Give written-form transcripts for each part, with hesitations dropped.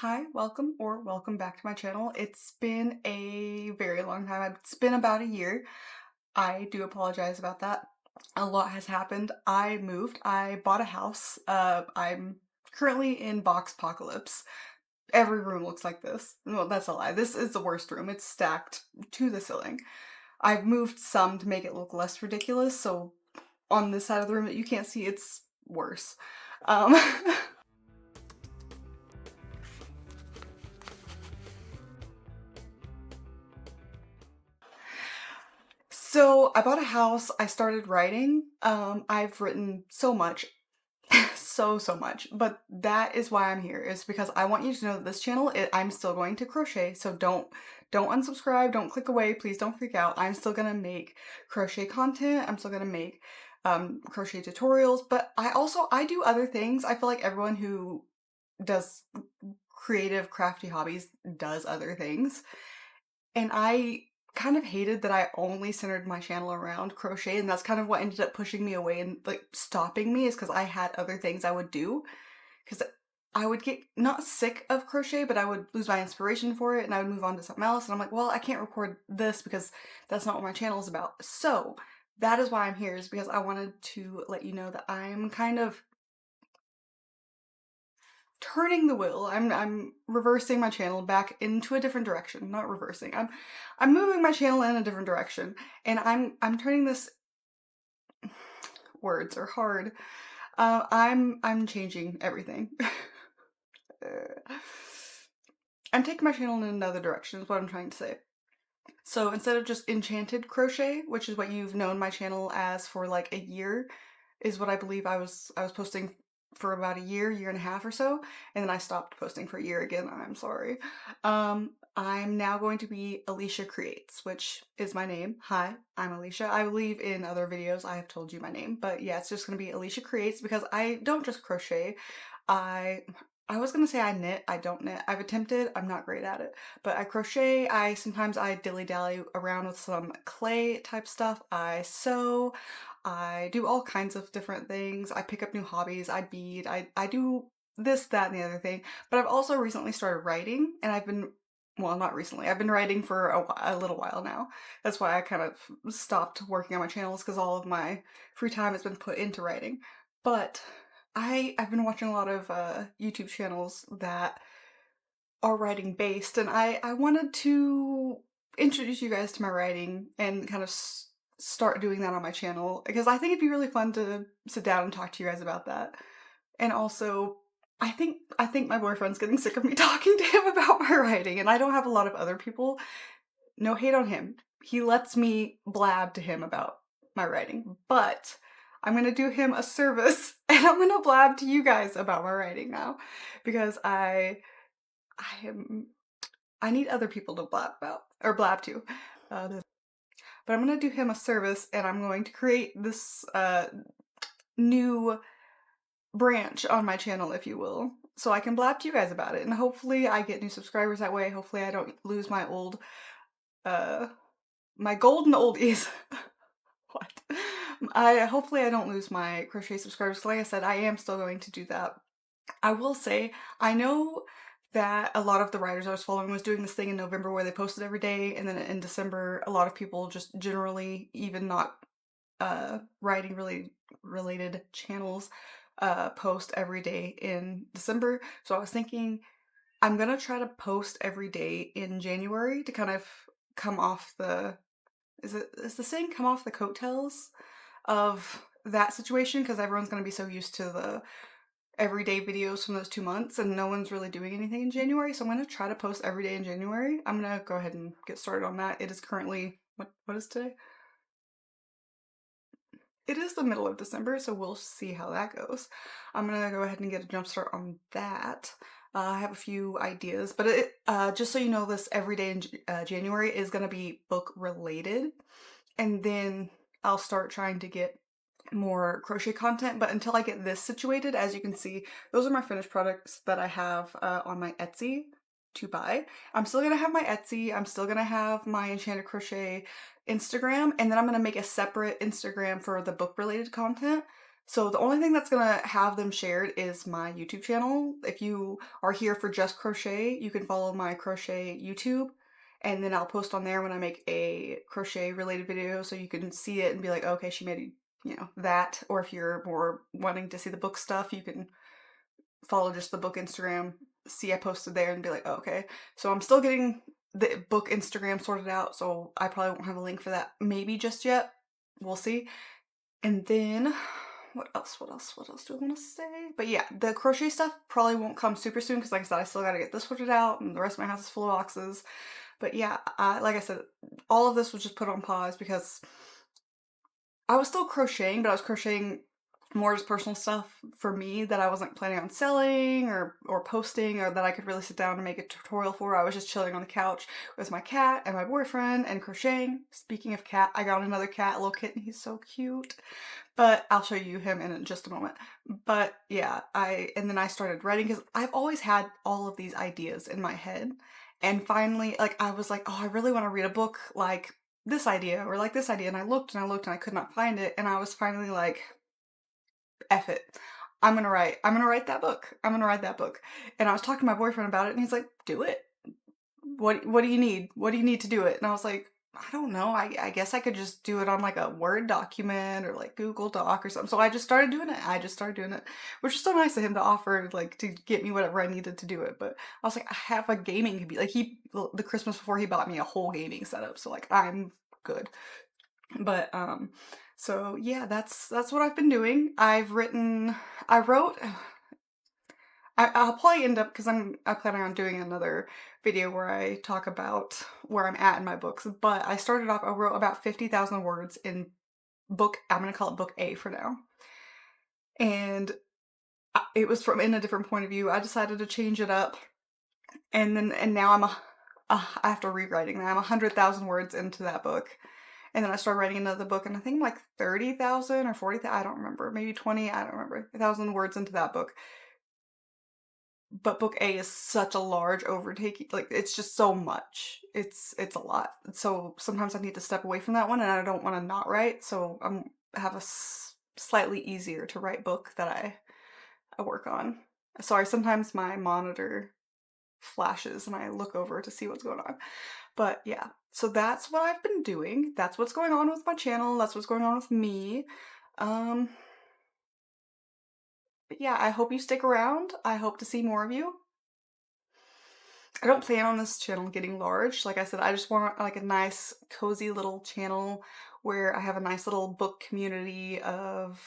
Hi, welcome back to my channel. It's been a very long time. It's been about a year. I do apologize about that. A lot has happened. I moved. I bought a house. I'm currently in box apocalypse. Every room looks like this. Well, that's a lie. This is the worst room. It's stacked to the ceiling. I've moved some to make it look less ridiculous, so on this side of the room that you can't see, it's worse. Um, So I bought a house, I started writing. I've written so much, so much, but that is why I'm here, is because I want you to know that this channel, I'm still going to crochet, so don't unsubscribe, don't click away, please don't freak out. I'm still gonna make crochet content, I'm still gonna make crochet tutorials, but I do other things. I feel like everyone who does creative, crafty hobbies does other things. And I kind of hated that I only centered my channel around crochet, and that's kind of what ended up pushing me away and like stopping me, is because I had other things I would do. Because I would get not sick of crochet, but I would lose my inspiration for it and I would move on to something else. And I'm like, well, I can't record this because that's not what my channel is about. So that is why I'm here, is because I wanted to let you know that I'm kind of turning the wheel. I'm reversing my channel back into a different direction. Not reversing. I'm moving my channel in a different direction. And I'm turning this words are hard. I'm changing everything. I'm taking my channel in another direction is what I'm trying to say. So instead of just enchanted crochet, which is what you've known my channel as for like a year, is what I believe I was posting for about a year and a half or so, and then I stopped posting for a year again. I'm sorry. I'm now going to be Alicia Creates, which is my name. Hi, I'm Alicia. I believe in other videos I have told you my name, but yeah, it's just gonna be Alicia Creates because I don't just crochet. I I was gonna say I knit. I don't knit. I've attempted. I'm not great at it. But I crochet. Sometimes I dilly-dally around with some clay type stuff. I sew. I do all kinds of different things. I pick up new hobbies. I bead. I do this, that, and the other thing. But I've also recently started writing, and well, not recently. I've been writing for a little while now. That's why I kind of stopped working on my channels, because all of my free time has been put into writing. But I've been watching a lot of YouTube channels that are writing based, and I wanted to introduce you guys to my writing and kind of start doing that on my channel, because I think it'd be really fun to sit down and talk to you guys about that. And also, I think my boyfriend's getting sick of me talking to him about my writing, and I don't have a lot of other people. No hate on him. He lets me blab to him about my writing, but I'm gonna do him a service and I'm gonna blab to you guys about my writing now, because I am I need other people to blab about, or blab to. But I'm gonna do him a service and I'm going to create this new branch on my channel, if you will, so I can blab to you guys about it, and hopefully I get new subscribers that way. Hopefully I don't lose my old uh my golden oldies. What? Hopefully I don't lose my crochet subscribers. Like I said, I am still going to do that. I will say, I know that a lot of the writers I was following was doing this thing in November where they posted every day, and then in December, a lot of people just generally, even not writing really related channels, post every day in December. So I was thinking I'm gonna try to post every day in January to kind of come off the, is the saying come off the coattails of that situation, because everyone's going to be so used to the everyday videos from those 2 months and no one's really doing anything in January. So I'm going to try to post every day in January. I'm going to go ahead and get started on that. It is currently, what is today? It is the middle of December, so we'll see how that goes. I'm gonna go ahead and get a jump start on that. I have a few ideas, but just so you know, this every day in January is gonna be book related, and then I'll start trying to get more crochet content. But until I get this situated, as you can see, those are my finished products that I have on my Etsy to buy. I'm still gonna have my Etsy, I'm still gonna have my Enchanted Crochet Instagram, and then I'm gonna make a separate Instagram for the book related content. So the only thing that's gonna have them shared is my YouTube channel. If you are here for just crochet, you can follow my crochet YouTube, and then I'll post on there when I make a crochet related video so you can see it and be like, okay, she made, you know, that. Or if you're more wanting to see the book stuff, you can follow just the book Instagram, see I posted there and be like, oh, okay. So I'm still getting the book Instagram sorted out, so I probably won't have a link for that maybe just yet. We'll see. And then what else? What else do I want to say? But yeah, the crochet stuff probably won't come super soon because like I said, I still got to get this sorted out and the rest of my house is full of boxes. But yeah, like I said, all of this was just put on pause because I was still crocheting, but I was crocheting more as personal stuff for me that I wasn't planning on selling or posting or that I could really sit down and make a tutorial for. I was just chilling on the couch with my cat and my boyfriend and crocheting. Speaking of cat, I got another cat, a little kitten. He's so cute. But I'll show you him in just a moment. But yeah, and then I started writing because I've always had all of these ideas in my head. And finally, like I was like, oh, I really want to read a book like this idea or like this idea. And I looked and I looked and I could not find it. And I was finally like, F it. I'm gonna write that book. I'm gonna write that book. And I was talking to my boyfriend about it and he's like, do it. What do you need? What do you need to do it? And I was like, I don't know. I guess I could just do it on like a Word document or like Google Doc or something. So I just started doing it. I just started doing it, which is so nice of him to offer like to get me whatever I needed to do it. But I was like, I have a gaming computer. Like the Christmas before he bought me a whole gaming setup. So like I'm good. But so yeah, that's what I've been doing. I wrote I'll probably end up because I'm planning on doing another video where I talk about where I'm at in my books. But I started off, I wrote about 50,000 words in book, I'm gonna call it book A for now. And it was from in a different point of view. I decided to change it up. And now after rewriting that, I'm 100,000 words into that book. And then I started writing another book, and I think I'm like 30,000 or 40,000, I don't remember, maybe 20, I don't remember, 1,000 words into that book. But book A is such a large overtaking, like it's just so much. It's a lot. So sometimes I need to step away from that one and I don't want to not write. So I have a slightly easier to write book that I work on. Sorry, sometimes my monitor flashes and I look over to see what's going on. But yeah, so that's what I've been doing. That's what's going on with my channel. That's what's going on with me. Um, but yeah, I hope you stick around. I hope to see more of you. I don't plan on this channel getting large. Like I said, I just want like a nice, cozy little channel where I have a nice little book community of,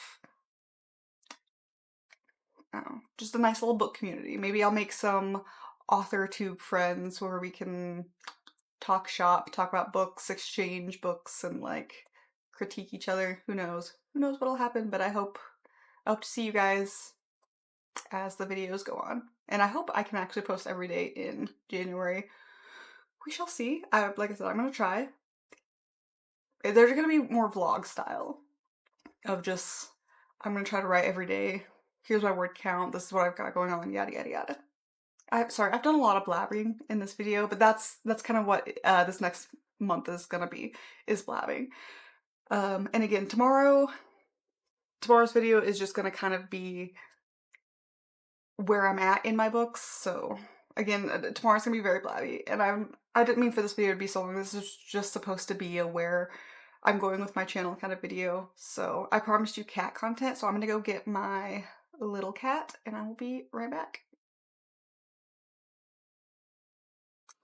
I don't know, just a nice little book community. Maybe I'll make some Authortube friends where we can talk shop, talk about books, exchange books, and like critique each other. Who knows? Who knows what'll happen? But I hope to see you guys as the videos go on. And I hope I can actually post every day in January. We shall see. Like I said, I'm gonna try. They're gonna be more vlog style of just, I'm gonna try to write every day. Here's my word count. This is what I've got going on. Yada yada yada. Sorry, I've done a lot of blabbering in this video, but that's kind of what this next month is gonna be, is blabbing. And again, tomorrow's video is just gonna kind of be where I'm at in my books. So again, tomorrow's gonna be very blabby, and I didn't mean for this video to be so long. This is just supposed to be a where I'm going with my channel kind of video. So I promised you cat content, so I'm gonna go get my little cat, and I will be right back.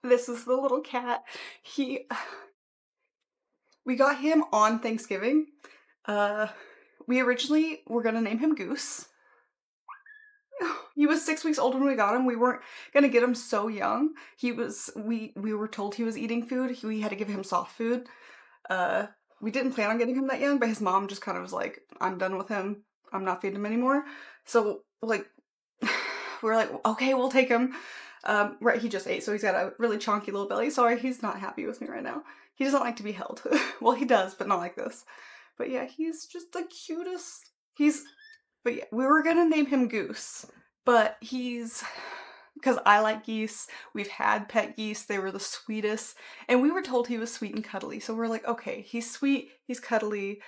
This is the little cat. We got him on Thanksgiving. We originally were gonna name him Goose. He was 6 weeks old when we got him. We weren't gonna get him so young. We were told he was eating food. We had to give him soft food. We didn't plan on getting him that young, but his mom just kind of was like, I'm done with him. I'm not feeding him anymore. So like, we were like, okay, we'll take him. Right, he just ate, so he's got a really chonky little belly. Sorry, he's not happy with me right now. He doesn't like to be held. Well, he does, but not like this. But yeah, he's just the cutest. But yeah, we were gonna name him Goose, but because I like geese, we've had pet geese, they were the sweetest, and we were told he was sweet and cuddly, so we're like, okay, he's sweet, he's cuddly,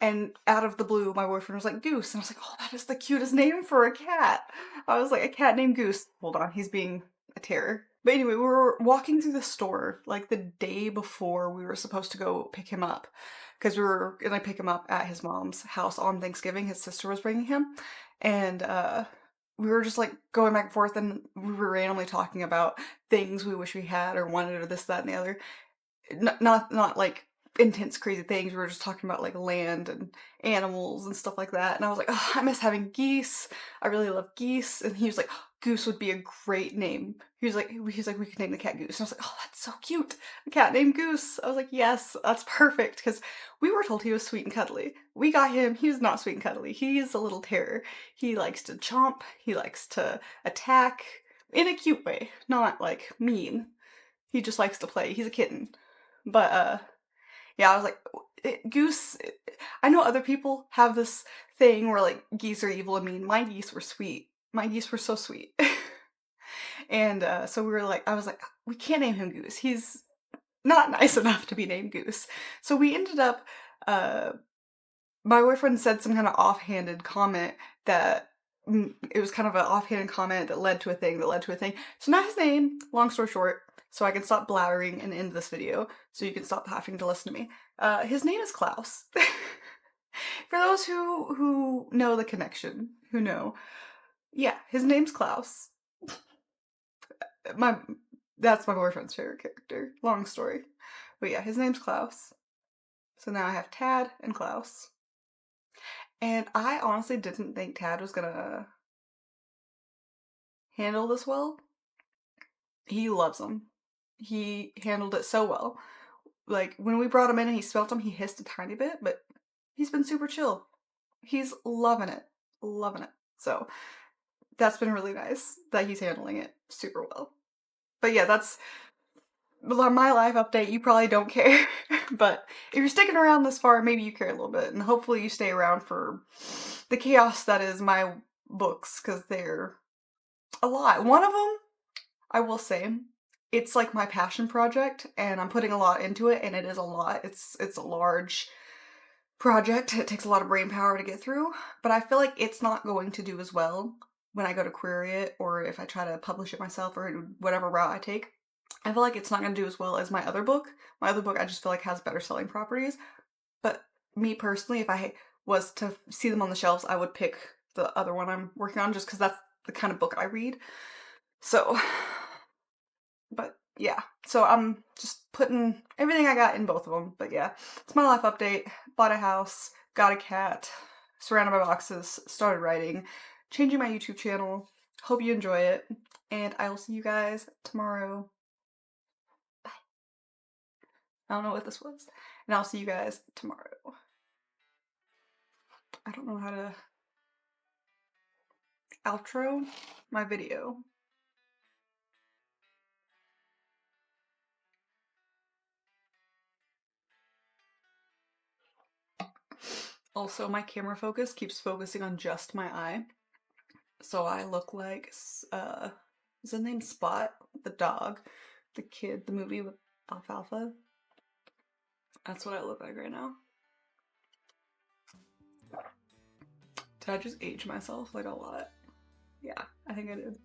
And out of the blue, my boyfriend was like, Goose. And I was like, oh, that is the cutest name for a cat. I was like, a cat named Goose. Hold on, he's being a terror. But anyway, we were walking through the store like the day before we were supposed to go pick him up. Because we were gonna pick him up at his mom's house on Thanksgiving. His sister was bringing him. And we were just like going back and forth, and we were randomly talking about things we wish we had or wanted, or this, that, and the other. Not like intense crazy things. We were just talking about like land and animals and stuff like that. And I was like, oh, I miss having geese. I really love geese. And he was like, Goose would be a great name. He's like, we could name the cat Goose. And I was like, oh, that's so cute. A cat named Goose. I was like, yes, that's perfect. Because we were told he was sweet and cuddly. We got him. He's not sweet and cuddly. He's a little terror. He likes to chomp. He likes to attack in a cute way, not like mean. He just likes to play. He's a kitten. But yeah, I was like, Goose. I know other people have this thing where like geese are evil and mean. My geese were sweet. My geese were so sweet. And so we were like, I was like, we can't name him Goose. He's not nice enough to be named Goose. So we ended up, my boyfriend said some kind of offhanded comment that it was kind of an offhanded comment that led to a thing that led to a thing. So now his name, long story short, so I can stop blabbering and end this video, so you can stop having to listen to me. His name is Klaus. For those who know the connection, who know, yeah, his name's Klaus. That's my boyfriend's favorite character. Long story. But yeah, his name's Klaus. So now I have Tad and Klaus. And I honestly didn't think Tad was gonna handle this well. He loves them. He handled it so well. Like, when we brought him in and he smelt him, he hissed a tiny bit, but he's been super chill. He's loving it. Loving it. So, that's been really nice that he's handling it super well. But yeah, that's my life update. You probably don't care. But if you're sticking around this far, maybe you care a little bit. And hopefully you stay around for the chaos that is my books, because they're a lot. One of them, I will say, it's like my passion project, and I'm putting a lot into it, and it is a lot. It's a large project. It takes a lot of brain power to get through, but I feel like it's not going to do as well when I go to query it, or if I try to publish it myself, or whatever route I take. I feel like it's not going to do as well as my other book. My other book I just feel like has better selling properties, but me personally, if I was to see them on the shelves, I would pick the other one I'm working on, just because that's the kind of book I read. So, but yeah, so I'm just putting everything I got in both of them. But yeah, it's my life update. Bought a house, got a cat, surrounded by boxes, started writing, changing my YouTube channel. Hope you enjoy it, and I will see you guys tomorrow. Bye. I don't know what this was, and I'll see you guys tomorrow. I don't know how to outro my video. Also, my camera focus keeps focusing on just my eye. So I look like, is his name Spot? The dog. The kid, the movie with Alfalfa. That's what I look like right now. Did I just age myself like a lot? Yeah, I think I did.